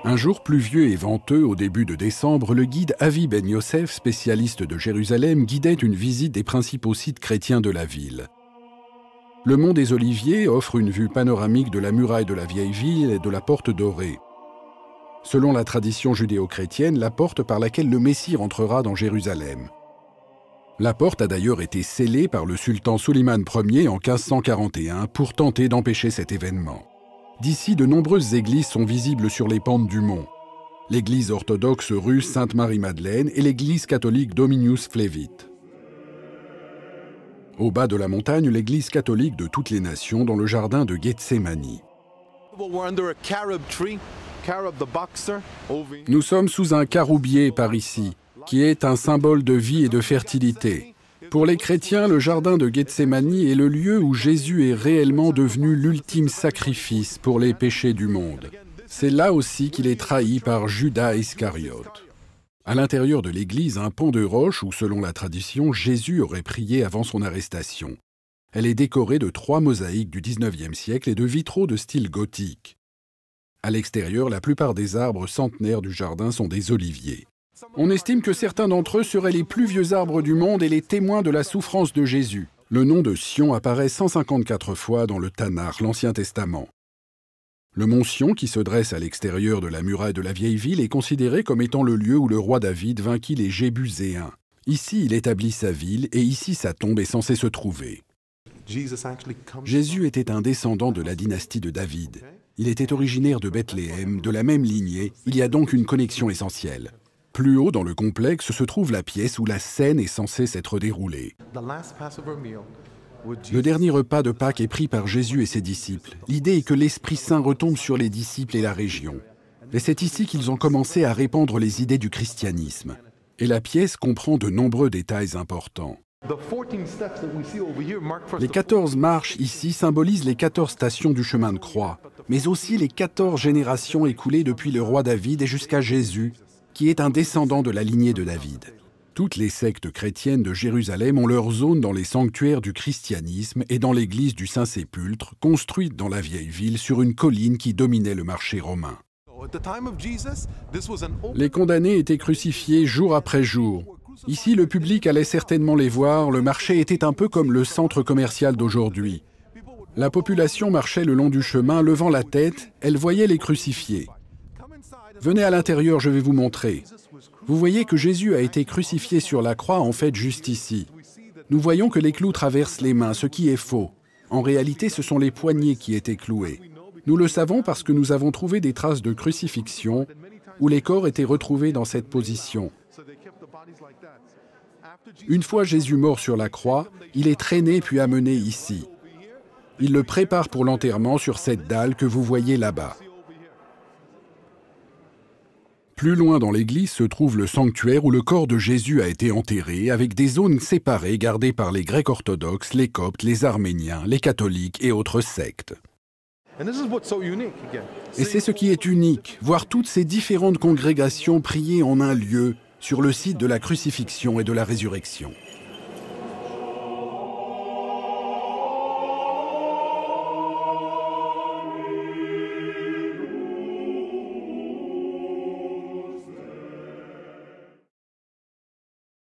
Un jour pluvieux et venteux, au début de décembre, le guide Avi Ben Yosef, spécialiste de Jérusalem, guidait une visite des principaux sites chrétiens de la ville. Le mont des Oliviers offre une vue panoramique de la muraille de la vieille ville et de la porte dorée. Selon la tradition judéo-chrétienne, la porte par laquelle le Messie rentrera dans Jérusalem. La porte a d'ailleurs été scellée par le sultan Suleiman Ier en 1541 pour tenter d'empêcher cet événement. D'ici, de nombreuses églises sont visibles sur les pentes du mont. L'église orthodoxe russe Sainte-Marie-Madeleine et l'église catholique Dominius Flevit. Au bas de la montagne, l'église catholique de toutes les nations dans le jardin de Gethsémani. Nous sommes sous un caroubier par ici, qui est un symbole de vie et de fertilité. Pour les chrétiens, le jardin de Gethsémani est le lieu où Jésus est réellement devenu l'ultime sacrifice pour les péchés du monde. C'est là aussi qu'il est trahi par Judas Iscariote. À l'intérieur de l'église, un pan de roche où, selon la tradition, Jésus aurait prié avant son arrestation. Elle est décorée de 3 mosaïques du XIXe siècle et de vitraux de style gothique. À l'extérieur, la plupart des arbres centenaires du jardin sont des oliviers. On estime que certains d'entre eux seraient les plus vieux arbres du monde et les témoins de la souffrance de Jésus. Le nom de Sion apparaît 154 fois dans le Tanakh, l'Ancien Testament. Le mont Sion, qui se dresse à l'extérieur de la muraille de la vieille ville, est considéré comme étant le lieu où le roi David vainquit les Jébuséens. Ici, il établit sa ville et ici, sa tombe est censée se trouver. Jésus était un descendant de la dynastie de David. Il était originaire de Bethléem, de la même lignée, il y a donc une connexion essentielle. Plus haut dans le complexe se trouve la pièce où la scène est censée s'être déroulée. Le dernier repas de Pâques est pris par Jésus et ses disciples. L'idée est que l'Esprit Saint retombe sur les disciples et la région. Et c'est ici qu'ils ont commencé à répandre les idées du christianisme. Et la pièce comprend de nombreux détails importants. Les 14 marches ici symbolisent les 14 stations du chemin de croix, mais aussi les 14 générations écoulées depuis le roi David et jusqu'à Jésus, qui est un descendant de la lignée de David. Toutes les sectes chrétiennes de Jérusalem ont leur zone dans les sanctuaires du christianisme et dans l'église du Saint-Sépulcre, construite dans la vieille ville sur une colline qui dominait le marché romain. Les condamnés étaient crucifiés jour après jour. Ici, le public allait certainement les voir, le marché était un peu comme le centre commercial d'aujourd'hui. La population marchait le long du chemin, levant la tête, elle voyait les crucifiés. Venez à l'intérieur, je vais vous montrer. Vous voyez que Jésus a été crucifié sur la croix, en fait, juste ici. Nous voyons que les clous traversent les mains, ce qui est faux. En réalité, ce sont les poignets qui étaient cloués. Nous le savons parce que nous avons trouvé des traces de crucifixion où les corps étaient retrouvés dans cette position. Une fois Jésus mort sur la croix, il est traîné puis amené ici. Il le prépare pour l'enterrement sur cette dalle que vous voyez là-bas. Plus loin dans l'église se trouve le sanctuaire où le corps de Jésus a été enterré, avec des zones séparées gardées par les Grecs orthodoxes, les Coptes, les Arméniens, les catholiques et autres sectes. Et c'est ce qui est unique, voir toutes ces différentes congrégations prier en un lieu sur le site de la crucifixion et de la résurrection.